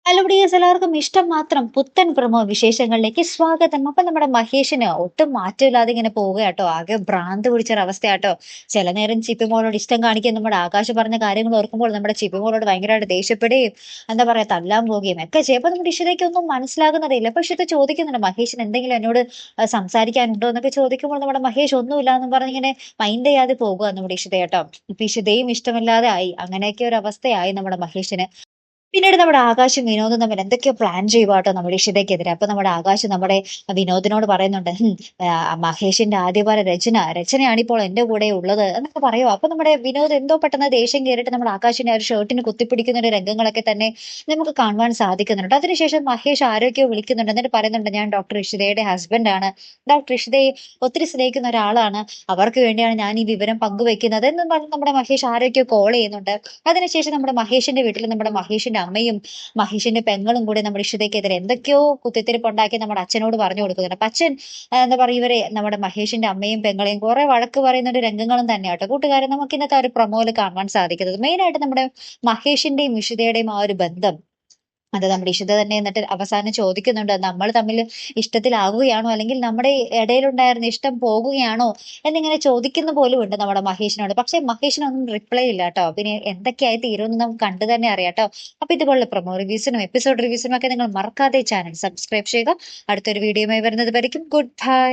Hello dears, എല്ലാവർക്കും ഇഷ്ടം മാത്രം പുത്തൻ പ്രൊമോ വിശേഷങ്ങളിലേക്ക് സ്വാഗതം. അപ്പൊ നമ്മുടെ മഹേഷിന് ഒട്ടും മാറ്റമില്ലാതെ ഇങ്ങനെ പോവുക കേട്ടോ. ആകെ ഭ്രാന്ത് പിടിച്ചൊരവസ്ഥയാട്ടോ. ചില നേരം ചിപ്പിമോളോട് ഇഷ്ടം കാണിക്കാൻ നമ്മുടെ ആകാശ് പറഞ്ഞ കാര്യങ്ങൾ ഓർക്കുമ്പോൾ നമ്മുടെ ചിപ്പിമോളോട് ഭയങ്കരമായിട്ട് ദേഷ്യപ്പെടുകയും എന്താ പറയാ തല്ലാൻ പോവുകയും ഒക്കെ ചെയ്യും. അപ്പൊ നമ്മുടെ ഇഷിതയ്ക്കൊന്നും മനസ്സിലാകുന്നതേയില്ല. പക്ഷെ ഇത് ചോദിക്കുന്നുണ്ട്, മഹേഷിന് എന്തെങ്കിലും എന്നോട് സംസാരിക്കാനുണ്ടോ എന്നൊക്കെ ചോദിക്കുമ്പോൾ നമ്മുടെ മഹേഷ് ഒന്നുമില്ല എന്ന് പറഞ്ഞിങ്ങനെ മൈൻഡ് ചെയ്യാതെ പോകുക നമ്മുടെ ഇഷിത കേട്ടോ. ഇപ്പൊ ഇഷിതയും ഇഷ്ടമില്ലാതെ ആയി. അങ്ങനെയൊക്കെ ഒരു അവസ്ഥയായി നമ്മുടെ മഹേഷിന്. പിന്നീട് നമ്മുടെ ആകാശും വിനോദും തമ്മിൽ എന്തൊക്കെയോ പ്ലാൻ ചെയ്യുവാട്ടോ നമ്മുടെ ഇഷിതയ്ക്കെതിരെ. അപ്പൊ നമ്മുടെ ആകാശ് നമ്മുടെ വിനോദിനോട് പറയുന്നുണ്ട്, മഹേഷിന്റെ ആദ്യഭാര്യ രചനയാണ് ഇപ്പോൾ എന്റെ കൂടെ ഉള്ളത് എന്നൊക്കെ പറയുമോ. അപ്പൊ നമ്മുടെ വിനോദ് എന്തോ പെട്ടെന്ന് ദേഷ്യം കയറിയിട്ട് നമ്മുടെ ആകാശിന്റെ ഒരു ഷർട്ടിന് കുത്തിപ്പിടിക്കുന്ന ഒരു രംഗങ്ങളൊക്കെ തന്നെ നമുക്ക് കാണുവാൻ സാധിക്കുന്നുണ്ട്. അതിനുശേഷം മഹേഷ് ആരോഗ്യോ വിളിക്കുന്നുണ്ട്, എന്നിട്ട് പറയുന്നുണ്ട്, ഞാൻ ഡോക്ടർ ഇഷിതയുടെ ഹസ്ബൻഡ് ആണ്, ഡോക്ടർ ഇഷിതയെ ഒത്തിരി സ്നേഹിക്കുന്ന ഒരാളാണ്, അവർക്ക് വേണ്ടിയാണ് ഞാൻ ഈ വിവരം പങ്കുവെക്കുന്നത് എന്നും പറഞ്ഞ് നമ്മുടെ മഹേഷ് ആരോഗ്യോ കോൾ ചെയ്യുന്നുണ്ട്. അതിനുശേഷം നമ്മുടെ മഹേഷിന്റെ വീട്ടിൽ നമ്മുടെ മഹേഷിന്റെ അമ്മയും മഹേഷിന്റെ പെങ്ങളും കൂടെ നമ്മുടെ ഇഷിതയ്ക്കെതിരെ എന്തൊക്കെയോ കുത്തിത്തിരിപ്പുണ്ടാക്കി നമ്മുടെ അച്ഛനോട് പറഞ്ഞു കൊടുക്കുന്നുണ്ട്. അപ്പൊ അച്ഛൻ എന്താ പറയുക, ഇവരെ നമ്മുടെ മഹേഷിന്റെ അമ്മയും പെങ്ങളെയും കുറെ വഴക്ക് പറയുന്ന ഒരു രംഗങ്ങളും തന്നെയാട്ടോ കൂട്ടുകാരെ നമുക്ക് ഇന്നത്തെ ഒരു പ്രൊമോയിൽ കാണുവാൻ സാധിക്കുന്നത്. മെയിൻ ആയിട്ട് നമ്മുടെ മഹേഷിന്റെയും ഇഷിതയുടെയും ആ ഒരു ബന്ധം, അത് നമ്മുടെ ഇഷിത തന്നെ എന്നിട്ട് അവസാനം ചോദിക്കുന്നുണ്ട്, നമ്മൾ തമ്മിൽ ഇഷ്ടത്തിലാവുകയാണോ അല്ലെങ്കിൽ നമ്മുടെ ഇടയിലുണ്ടായിരുന്ന ഇഷ്ടം പോകുകയാണോ എന്നിങ്ങനെ ചോദിക്കുന്ന പോലും ഉണ്ട് നമ്മുടെ മഹേഷിനോട്. പക്ഷെ മഹേഷിനൊന്നും റിപ്ലൈ ഇല്ല കേട്ടോ. പിന്നെ എന്തൊക്കെയായി തീരുമെന്ന് നമുക്ക് കണ്ടു തന്നെ അറിയാം കേട്ടോ. അപ്പൊ ഇതുപോലുള്ള പ്രൊമോ റിവ്യൂസിനും എപ്പിസോഡ് റിവ്യൂസിനും ഒക്കെ നിങ്ങൾ മറക്കാതെ ചാനൽ സബ്സ്ക്രൈബ് ചെയ്യുക. അടുത്തൊരു വീഡിയോയുമായി വരുന്നത് വരയ്ക്കും ഗുഡ് ബൈ.